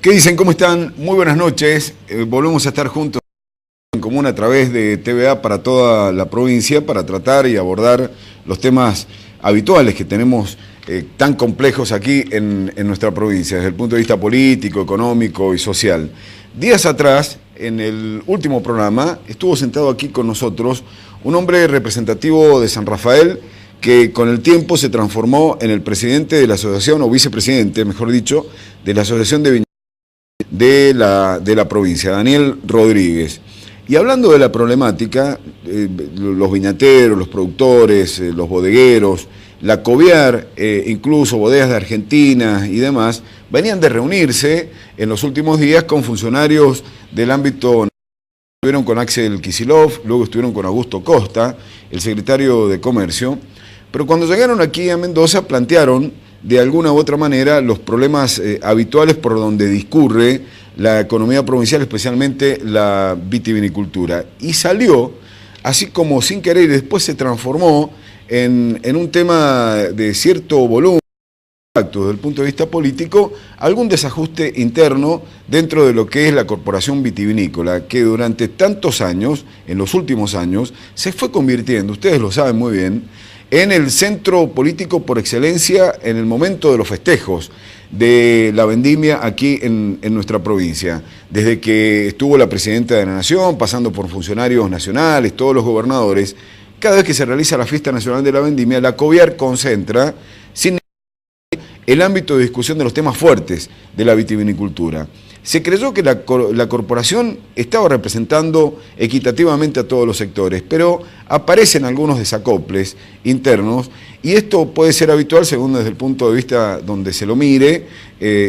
¿Qué dicen? ¿Cómo están? Muy buenas noches. Volvemos a estar juntos en común a través de TVA para toda la provincia para tratar y abordar los temas habituales que tenemos tan complejos aquí en nuestra provincia, desde el punto de vista político, económico y social. Días atrás, en el último programa, estuvo sentado aquí con nosotros un hombre representativo de San Rafael que con el tiempo se transformó en el presidente de la asociación, o vicepresidente, mejor dicho, de la asociación de la provincia, Daniel Rodríguez. Y hablando de la problemática, los viñateros, los productores, los bodegueros, la Coviar, incluso bodegas de Argentina y demás, venían de reunirse en los últimos días con funcionarios del ámbito. Estuvieron con Axel Kicillof, luego estuvieron con Augusto Costa, el secretario de Comercio, pero cuando llegaron aquí a Mendoza plantearon de alguna u otra manera los problemas habituales por donde discurre la economía provincial, especialmente la vitivinicultura. Y salió, así como sin querer, y después se transformó en un tema de cierto volumen, desde el punto de vista político, algún desajuste interno dentro de lo que es la Corporación Vitivinícola, que durante tantos años, en los últimos años, se fue convirtiendo, ustedes lo saben muy bien, en el centro político por excelencia en el momento de los festejos de la vendimia aquí en nuestra provincia. Desde que estuvo la presidenta de la Nación, pasando por funcionarios nacionales, todos los gobernadores, cada vez que se realiza la fiesta nacional de la vendimia, la Coviar concentra sin el ámbito de discusión de los temas fuertes de la vitivinicultura. Se creyó que la corporación estaba representando equitativamente a todos los sectores, pero aparecen algunos desacoples internos y esto puede ser habitual según desde el punto de vista donde se lo mire.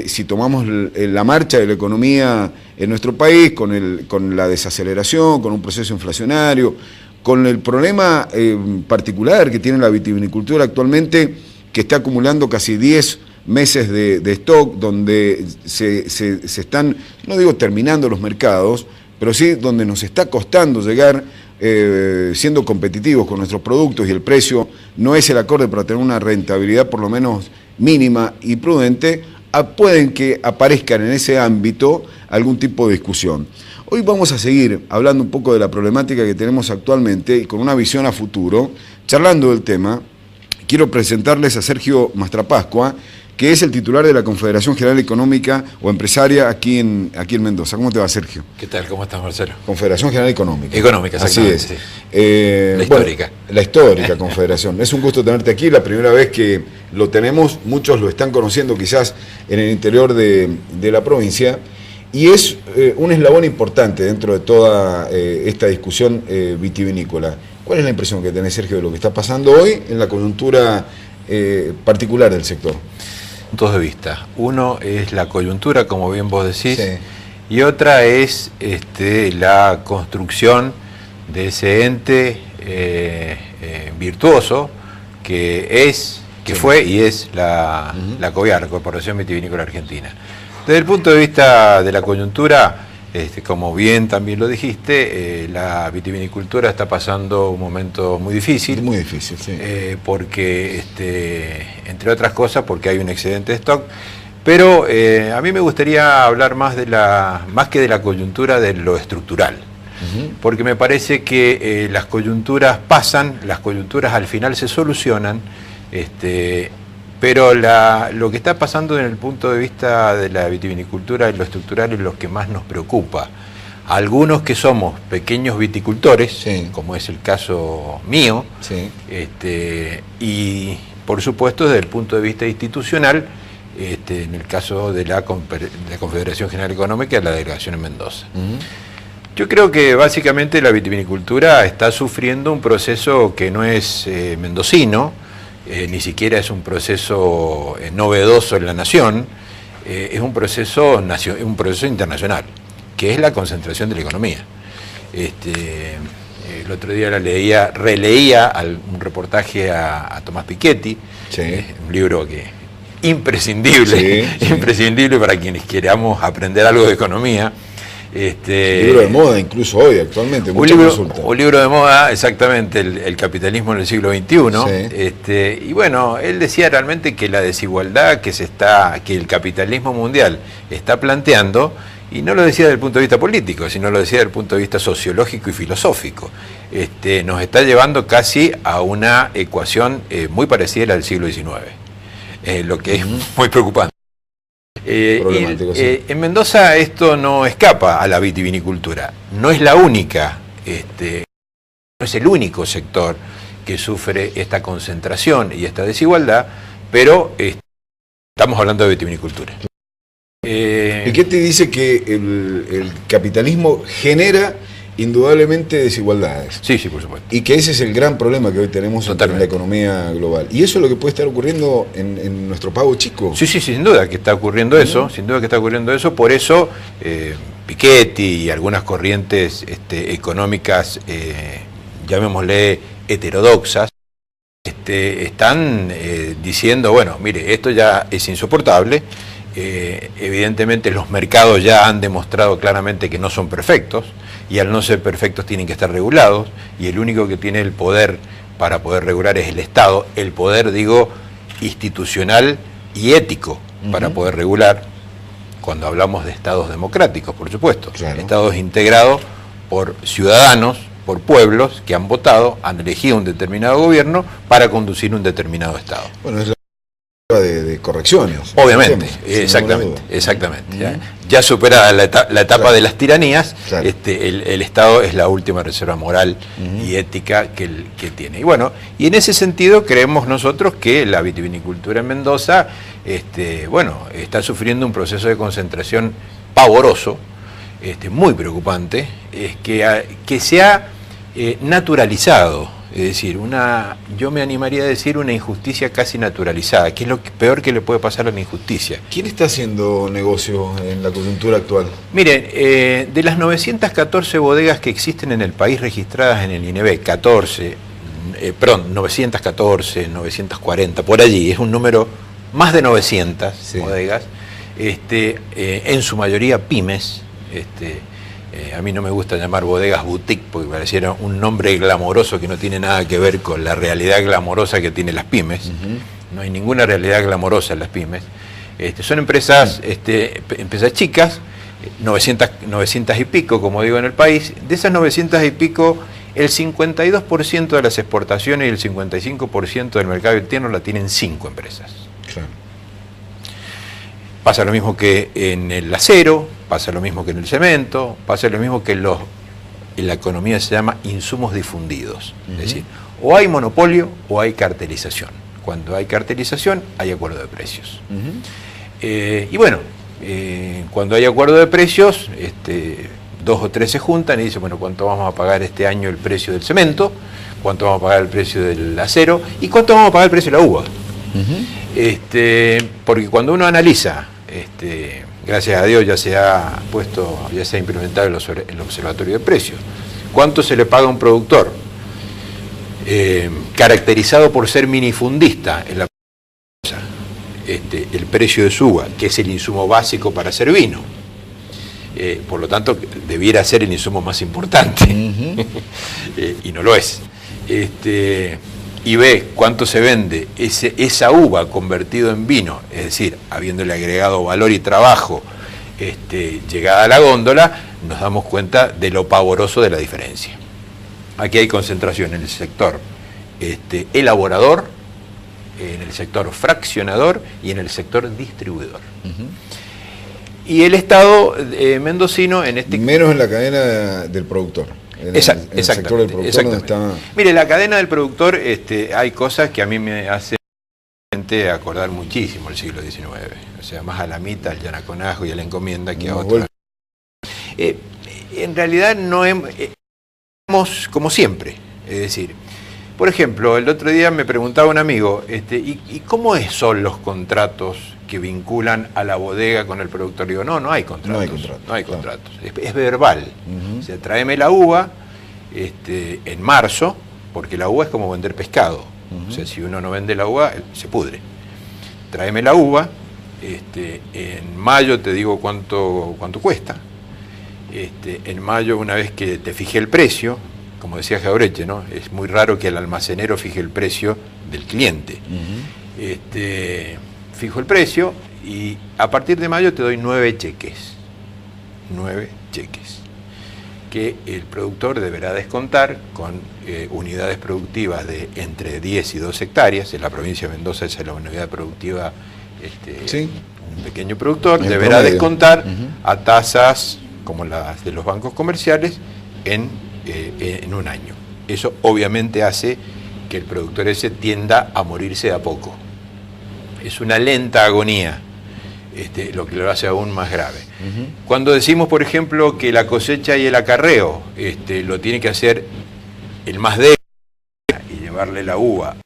Si tomamos la marcha de la economía en nuestro país con la desaceleración, con un proceso inflacionario, con el problema particular que tiene la vitivinicultura actualmente, que está acumulando casi 10 meses de stock, donde se están, no digo terminando los mercados, pero sí donde nos está costando llegar siendo competitivos con nuestros productos y el precio no es el acorde para tener una rentabilidad por lo menos mínima y prudente, pueden que aparezcan en ese ámbito algún tipo de discusión. Hoy vamos a seguir hablando un poco de la problemática que tenemos actualmente y con una visión a futuro, charlando del tema. Quiero presentarles a Sergio Mastrapascua, que es el titular de la Confederación General Económica o Empresaria aquí en Mendoza. ¿Cómo te va, Sergio? ¿Qué tal? ¿Cómo estás, Marcelo? Confederación General Económica. Económica, exactamente. Así es. Sí. La histórica. Bueno, la histórica Confederación. Es un gusto tenerte aquí, la primera vez que lo tenemos, muchos lo están conociendo quizás en el interior de la provincia, y es un eslabón importante dentro de toda esta discusión vitivinícola. ¿Cuál es la impresión que tenés, Sergio, de lo que está pasando hoy en la coyuntura particular del sector? Puntos de vista. Uno es la coyuntura, como bien vos decís, sí, y otra es la construcción de ese ente virtuoso que fue y es la Coviar, la Corporación Vitivinícola Argentina. Desde el punto de vista de la coyuntura, como bien también lo dijiste, la vitivinicultura está pasando un momento muy difícil. Muy difícil, sí. Porque, entre otras cosas, porque hay un excedente de stock. Pero a mí me gustaría hablar más que de la coyuntura, de lo estructural. Porque me parece que las coyunturas pasan, las coyunturas al final se solucionan, pero lo que está pasando desde el punto de vista de la vitivinicultura y lo estructural es lo que más nos preocupa. Algunos que somos pequeños viticultores, sí, como es el caso mío, sí, y por supuesto desde el punto de vista institucional, en el caso de la Confederación General Económica y la delegación en Mendoza. Yo creo que básicamente la vitivinicultura está sufriendo un proceso que no es mendocino, ni siquiera es un proceso novedoso en la nación, es un proceso internacional, que es la concentración de la economía. El otro día releía un reportaje a Tomás Piketty, sí, un libro imprescindible, sí, imprescindible para quienes queramos aprender algo de economía, Un libro de moda incluso hoy, actualmente, mucha consulta. Un libro de moda, exactamente, el capitalismo en el siglo XXI. Sí. Y bueno, él decía realmente que la desigualdad que el capitalismo mundial está planteando, y no lo decía desde el punto de vista político, sino lo decía desde el punto de vista sociológico y filosófico, nos está llevando casi a una ecuación muy parecida a la del siglo XIX, lo que es muy preocupante. En Mendoza esto no escapa a la vitivinicultura, no es la única, no es el único sector que sufre esta concentración y esta desigualdad, pero estamos hablando de vitivinicultura. ¿Y qué te dice que el capitalismo genera indudablemente desigualdades? Sí, sí, por supuesto. Y que ese es el gran problema que hoy tenemos en la economía global. ¿Y eso es lo que puede estar ocurriendo en nuestro pago chico? Sí, sí, sin duda que está ocurriendo eso, sin duda que está ocurriendo eso. Por eso Piketty y algunas corrientes económicas, llamémosle heterodoxas, están diciendo, bueno, mire, esto ya es insoportable. Evidentemente los mercados ya han demostrado claramente que no son perfectos, y al no ser perfectos tienen que estar regulados, y el único que tiene el poder para poder regular es el Estado, el poder, digo, institucional y ético para poder regular, cuando hablamos de estados democráticos, por supuesto, estados integrados por ciudadanos, por pueblos que han votado, han elegido un determinado gobierno para conducir un determinado estado. Bueno, es la de correcciones. Obviamente, exactamente. Ya superada la etapa de las tiranías, el Estado es la última reserva moral y ética que tiene. Y bueno, y en ese sentido creemos nosotros que la vitivinicultura en Mendoza, está sufriendo un proceso de concentración pavoroso, muy preocupante, que se ha naturalizado. Es decir, yo me animaría a decir una injusticia casi naturalizada, que es lo peor que le puede pasar a la injusticia. ¿Quién está haciendo negocio en la coyuntura actual? Miren, de las 914 bodegas que existen en el país registradas en el INEB, 914, 940, por allí, es un número más de 900 bodegas, en su mayoría pymes. A mí no me gusta llamar bodegas boutique porque pareciera un nombre glamoroso que no tiene nada que ver con la realidad glamorosa que tienen las pymes. No hay ninguna realidad glamorosa en las pymes. Son empresas, empresas chicas, 900 y pico, como digo, en el país. De esas 900 y pico, el 52% de las exportaciones y el 55% del mercado interno la tienen 5 empresas. Claro. Pasa lo mismo que en el acero, pasa lo mismo que en el cemento, pasa lo mismo que en la economía se llama insumos difundidos. Es decir, o hay monopolio o hay cartelización. Cuando hay cartelización hay acuerdo de precios. Y bueno, cuando hay acuerdo de precios, 2 o 3 se juntan y dicen, bueno, ¿cuánto vamos a pagar este año el precio del cemento? ¿Cuánto vamos a pagar el precio del acero? ¿Y cuánto vamos a pagar el precio de la uva? Porque cuando uno analiza, gracias a Dios ya se ha implementado el observatorio de precios, cuánto se le paga a un productor caracterizado por ser minifundista en la el precio de su uva, que es el insumo básico para hacer vino, por lo tanto debiera ser el insumo más importante, y no lo es. Y ve cuánto se vende esa uva convertido en vino, es decir, habiéndole agregado valor y trabajo, llegada a la góndola, nos damos cuenta de lo pavoroso de la diferencia. Aquí hay concentración en el sector elaborador, en el sector fraccionador y en el sector distribuidor. Y el Estado mendocino en menos en la cadena del productor. En el sector del productor donde está... Mire, la cadena del productor, hay cosas que a mí me hacen acordar muchísimo el siglo XIX, o sea, más a la mitad, al Yanaconajo y a la encomienda que a otros. En realidad no hemos como siempre, es decir, por ejemplo, el otro día me preguntaba un amigo, ¿y cómo son los contratos que vinculan a la bodega con el productor? Digo, no hay contratos. No hay contratos. Es verbal. O sea, tráeme la uva en marzo, porque la uva es como vender pescado. O sea, si uno no vende la uva, se pudre. Tráeme la uva, en mayo te digo cuánto cuesta. en mayo, una vez que te fijé el precio, como decía Jauretche, ¿no? Es muy raro que el almacenero fije el precio del cliente. Fijo el precio y a partir de mayo te doy 9 cheques. 9 cheques. Que el productor deberá descontar con unidades productivas de entre 10 y 2 hectáreas. En la provincia de Mendoza esa es la unidad productiva, sí, un pequeño productor deberá descontar a tasas como las de los bancos comerciales en un año. Eso obviamente hace que el productor ese tienda a morirse de a poco. Es una lenta agonía, lo que lo hace aún más grave. Cuando decimos, por ejemplo, que la cosecha y el acarreo lo tiene que hacer el más débil y llevarle la uva,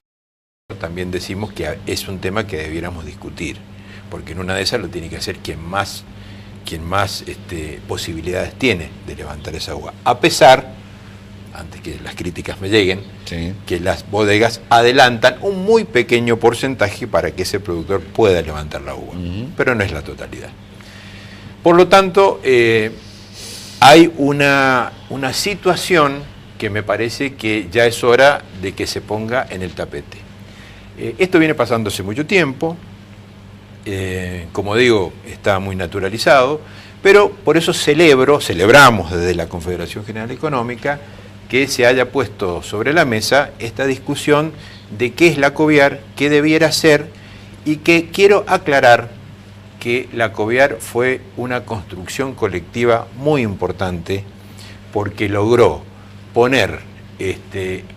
también decimos que es un tema que debiéramos discutir, porque en una de esas lo tiene que hacer quien más posibilidades tiene de levantar esa uva. A pesar, antes que las críticas me lleguen, sí, que las bodegas adelantan un muy pequeño porcentaje para que ese productor pueda levantar la uva, pero no es la totalidad. Por lo tanto, hay una situación que me parece que ya es hora de que se ponga en el tapete. Esto viene pasando hace mucho tiempo, como digo, está muy naturalizado, pero por eso celebramos desde la Confederación General Económica que se haya puesto sobre la mesa esta discusión de qué es la COVIAR, qué debiera ser, y que quiero aclarar que la COVIAR fue una construcción colectiva muy importante porque logró poner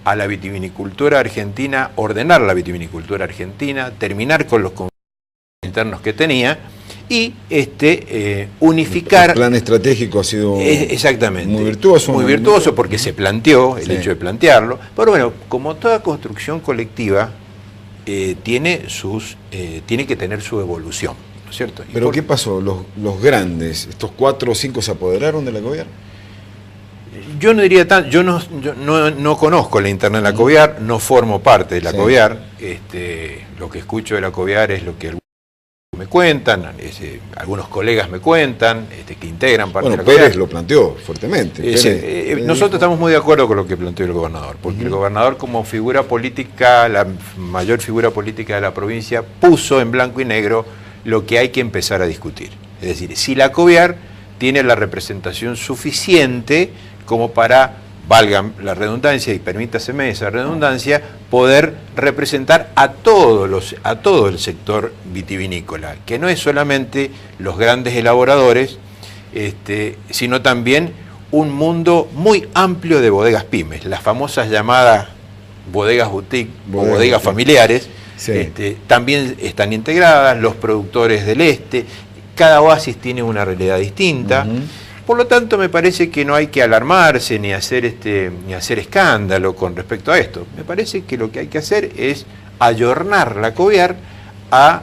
a la vitivinicultura argentina, ordenar la vitivinicultura argentina, terminar con los conflictos internos que tenía y unificar. El plan estratégico ha sido exactamente muy virtuoso. Muy virtuoso porque se planteó, el hecho de plantearlo, pero bueno, como toda construcción colectiva tiene que tener su evolución, ¿no es cierto? ¿Pero qué pasó? ¿Los grandes, estos 4 o 5 se apoderaron de la COVIAR? Yo no diría tanto, yo no conozco la interna de la COVIAR, no formo parte de la COVIAR, lo que escucho de la COVIAR es lo que me cuentan, algunos colegas me cuentan, que integran parte de la COVIAR. Pérez lo planteó fuertemente. Nosotros estamos muy de acuerdo con lo que planteó el gobernador, porque el gobernador como figura política, la mayor figura política de la provincia, puso en blanco y negro lo que hay que empezar a discutir. Es decir, si la COVIAR tiene la representación suficiente como para, valga la redundancia y permítaseme esa redundancia, poder representar a todo el sector vitivinícola, que no es solamente los grandes elaboradores, sino también un mundo muy amplio de bodegas pymes, las famosas llamadas bodegas boutique o bodegas familiares, también están integradas, los productores del cada oasis tiene una realidad distinta. Por lo tanto, me parece que no hay que alarmarse ni hacer escándalo con respecto a esto. Me parece que lo que hay que hacer es ayornar la COVIAR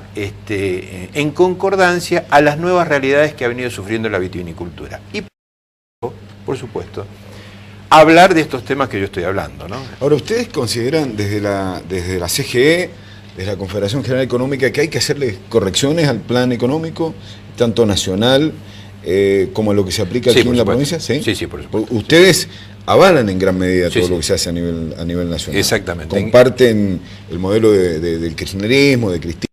en concordancia a las nuevas realidades que ha venido sufriendo la vitivinicultura. Y, por supuesto, hablar de estos temas que yo estoy hablando, ¿no? Ahora, ¿ustedes consideran desde la CGE, desde la Confederación General Económica, que hay que hacerle correcciones al plan económico, tanto nacional como a lo que se aplica aquí en la provincia? Sí, por supuesto. Ustedes avalan en gran medida todo lo que se hace a nivel nacional. Exactamente. Comparten el modelo del kirchnerismo, de Cristina,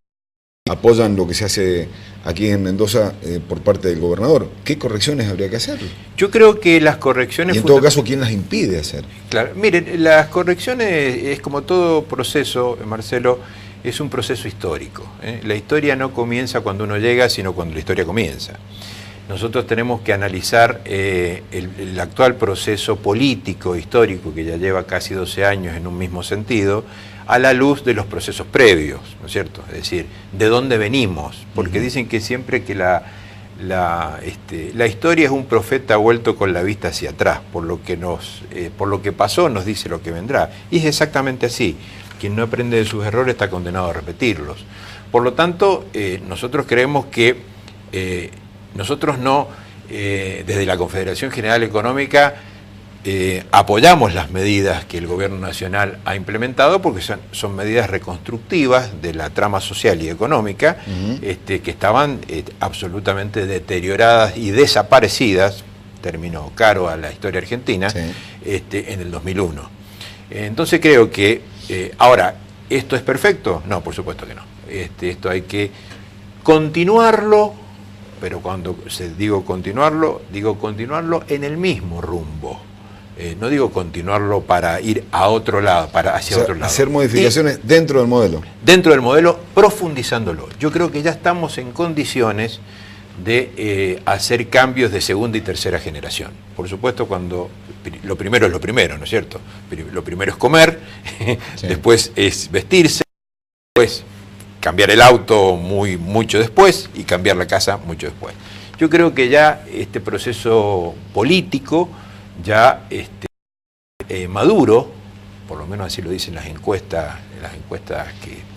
apoyan lo que se hace aquí en Mendoza por parte del gobernador. ¿Qué correcciones habría que hacer? Yo creo que las correcciones... Y en todo caso, ¿quién las impide hacer? Claro, miren, las correcciones es como todo proceso, Marcelo, es un proceso histórico. La historia no comienza cuando uno llega, sino cuando la historia comienza. Nosotros tenemos que analizar el actual proceso político, histórico, que ya lleva casi 12 años en un mismo sentido, a la luz de los procesos previos, ¿no es cierto? Es decir, ¿de dónde venimos? Porque dicen que siempre que la historia es un profeta vuelto con la vista hacia atrás, por lo que pasó nos dice lo que vendrá. Y es exactamente así. Quien no aprende de sus errores está condenado a repetirlos. Por lo tanto, nosotros creemos que nosotros desde la Confederación General Económica, apoyamos las medidas que el Gobierno Nacional ha implementado porque son medidas reconstructivas de la trama social y económica que estaban absolutamente deterioradas y desaparecidas término caro a la historia argentina, sí, en el 2001. Entonces creo que, ahora, ¿esto es perfecto? No, por supuesto que no. Esto hay que continuarlo, pero cuando digo continuarlo en el mismo rumbo. No digo continuarlo para ir a otro lado, hacia otro lado. Hacer modificaciones dentro del modelo. Dentro del modelo, profundizándolo. Yo creo que ya estamos en condiciones de hacer cambios de segunda y tercera generación. Por supuesto, cuando lo primero es lo primero, ¿no es cierto? Lo primero es comer, sí, después es vestirse, después cambiar el auto mucho después y cambiar la casa mucho después. Yo creo que ya este proceso político ya maduro, por lo menos así lo dicen las encuestas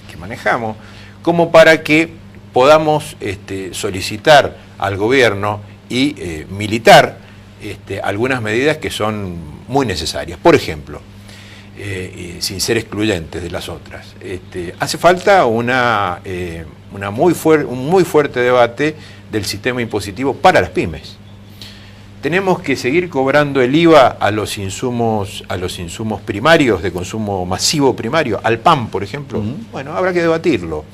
que manejamos, como para que podamos solicitar al gobierno y militar algunas medidas que son muy necesarias. Por ejemplo, sin ser excluyentes de las otras, hace falta un muy fuerte debate del sistema impositivo para las pymes. Tenemos que seguir cobrando el IVA a los insumos primarios, de consumo masivo primario, al pan, por ejemplo. Bueno, habrá que debatirlo.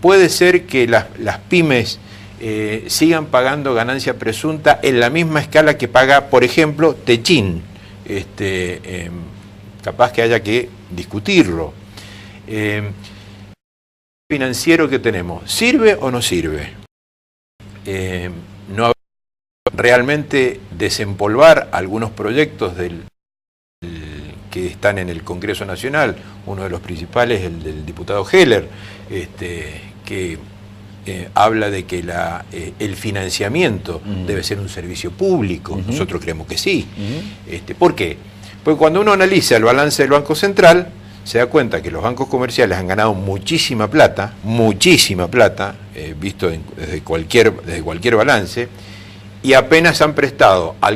Puede ser que las pymes sigan pagando ganancia presunta en la misma escala que paga, por ejemplo, Techín. Capaz que haya que discutirlo. El financiero que tenemos, ¿sirve o no sirve? No realmente desempolvar algunos proyectos que están en el Congreso Nacional, uno de los principales, el del diputado Heller, que habla de que el financiamiento debe ser un servicio público. Nosotros creemos que sí. ¿Por qué? Porque cuando uno analiza el balance del Banco Central, se da cuenta que los bancos comerciales han ganado muchísima plata, visto desde cualquier balance, y apenas han prestado a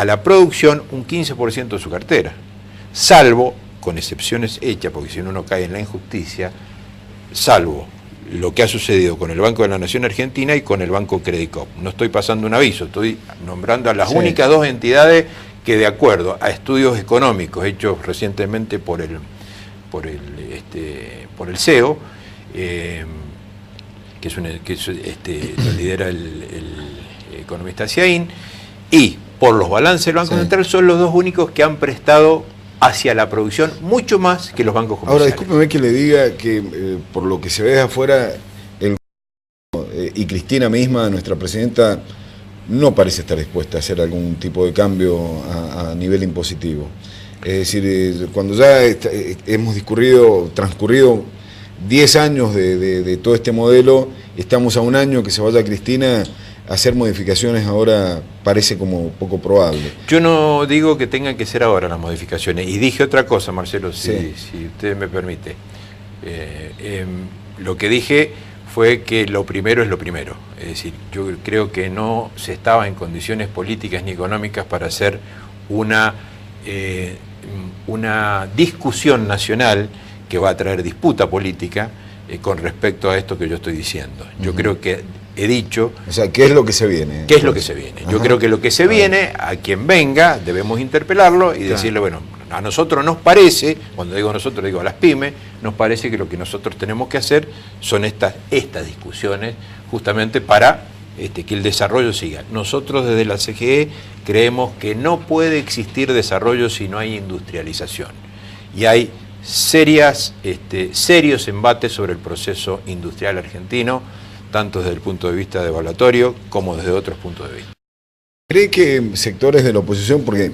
la producción un 15% de su cartera, salvo, con excepciones hechas, porque si uno cae en la injusticia, salvo lo que ha sucedido con el Banco de la Nación Argentina y con el Banco Credit Corp. No estoy pasando un aviso, estoy nombrando a las únicas dos entidades que, de acuerdo a estudios económicos hechos recientemente por el CEO, lo lidera el economista Ciaín, y por los balances del Banco Central son los dos únicos que han prestado hacia la producción mucho más que los bancos comerciales. Ahora, discúlpeme que le diga que por lo que se ve de afuera, y Cristina misma, nuestra presidenta, no parece estar dispuesta a hacer algún tipo de cambio a nivel impositivo. Es decir, cuando ya hemos transcurrido 10 años de todo este modelo, estamos a un año que se vaya Cristina, hacer modificaciones ahora parece como poco probable. Yo no digo que tengan que ser ahora las modificaciones, y dije otra cosa, Marcelo, si usted me permite. Lo que dije fue que lo primero es lo primero. Es decir, yo creo que no se estaba en condiciones políticas ni económicas para hacer una discusión nacional que va a traer disputa política con respecto a esto que yo estoy diciendo. Yo creo que he dicho... O sea, ¿qué es lo que se viene? ¿Qué es lo que se viene? Yo creo que lo que se viene, a quien venga, debemos interpelarlo y decirle, bueno, a nosotros nos parece, cuando digo nosotros digo a las pymes, nos parece que lo que nosotros tenemos que hacer son estas discusiones justamente para que el desarrollo siga. Nosotros desde la CGE creemos que no puede existir desarrollo si no hay industrialización. Y hay serios embates sobre el proceso industrial argentino, tanto desde el punto de vista evaluatorio como desde otros puntos de vista. ¿Cree que sectores de la oposición, porque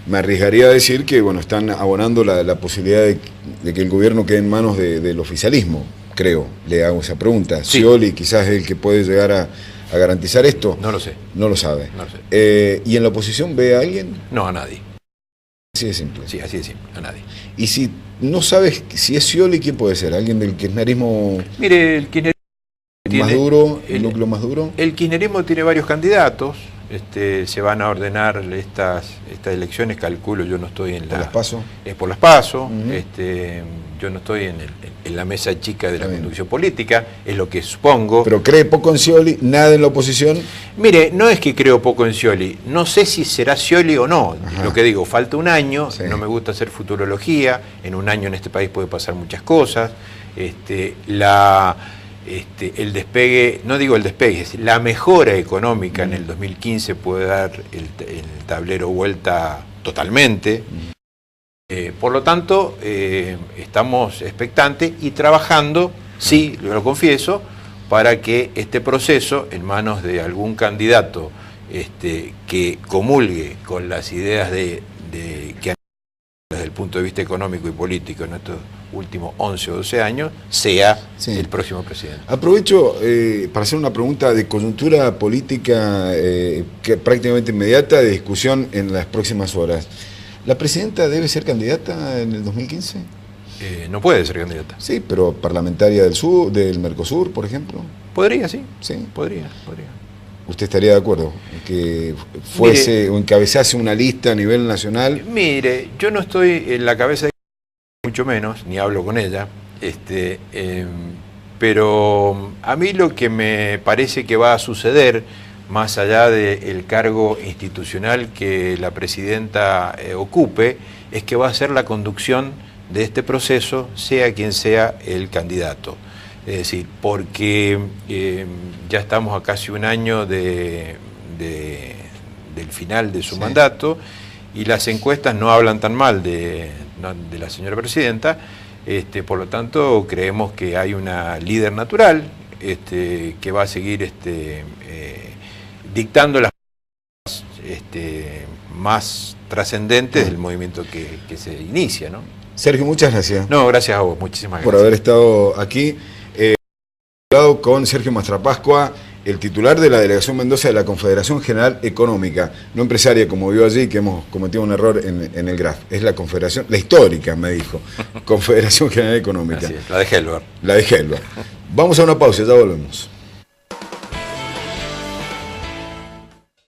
me arriesgaría a decir que están abonando la posibilidad de que el gobierno quede en manos del oficialismo? Creo, le hago esa pregunta. Sí. Scioli quizás es el que puede llegar a garantizar esto. No lo sé. No lo sabe. No lo sé. ¿Y en la oposición ve a alguien? No, a nadie. Así de simple. Sí, así de simple, a nadie. Y si no sabes si es Scioli, ¿quién puede ser? ¿Alguien del kirchnerismo? Mire, el kirchnerismo más duro, el núcleo más duro. El kirchnerismo tiene varios candidatos. se van a ordenar estas elecciones, calculo, yo no estoy en ¿Por las PASO? Por las PASO, yo no estoy en la mesa chica de la conducción política, es lo que supongo. ¿Pero cree poco en Scioli, nada en la oposición? Mire, no es que creo poco en Scioli, no sé si será Scioli o no. Ajá. Lo que digo, falta un año, sí. No me gusta hacer futurología, en un año en este país puede pasar muchas cosas. El despegue, no digo el despegue, la mejora económica en el 2015 puede dar el tablero vuelta totalmente. Por lo tanto, estamos expectantes y trabajando, sí, lo confieso, para que este proceso, en manos de algún candidato que comulgue con las ideas que han desde el punto de vista económico y político en estos últimos 11 o 12 años, sea el próximo presidente. Aprovecho para hacer una pregunta de coyuntura política que prácticamente inmediata, de discusión en las próximas horas. ¿La presidenta debe ser candidata en el 2015? No puede ser candidata. Sí, pero parlamentaria del sur, del Mercosur, por ejemplo. Podría, sí. Sí. Podría. ¿Usted estaría de acuerdo en que fuese o encabezase una lista a nivel nacional? Mire, yo no estoy en la cabeza de mucho menos, ni hablo con ella, pero a mí lo que me parece que va a suceder, más allá del cargo institucional que la presidenta ocupe, es que va a ser la conducción de este proceso, sea quien sea el candidato. Es decir, porque ya estamos a casi un año del final de su mandato y las encuestas no hablan tan mal de la señora presidenta, por lo tanto creemos que hay una líder natural que va a seguir dictando las más trascendentes del movimiento que se inicia, ¿no? Sergio, muchas gracias. No, gracias a vos, muchísimas gracias. Por haber estado aquí. Con Sergio Mastrapascua, el titular de la Delegación Mendoza de la Confederación General Económica, no empresaria, como vio allí, que hemos cometido un error en el graf. Es la Confederación, la histórica, me dijo, Confederación General Económica. Así es, la de Helber. La de Helber. Vamos a una pausa, ya volvemos.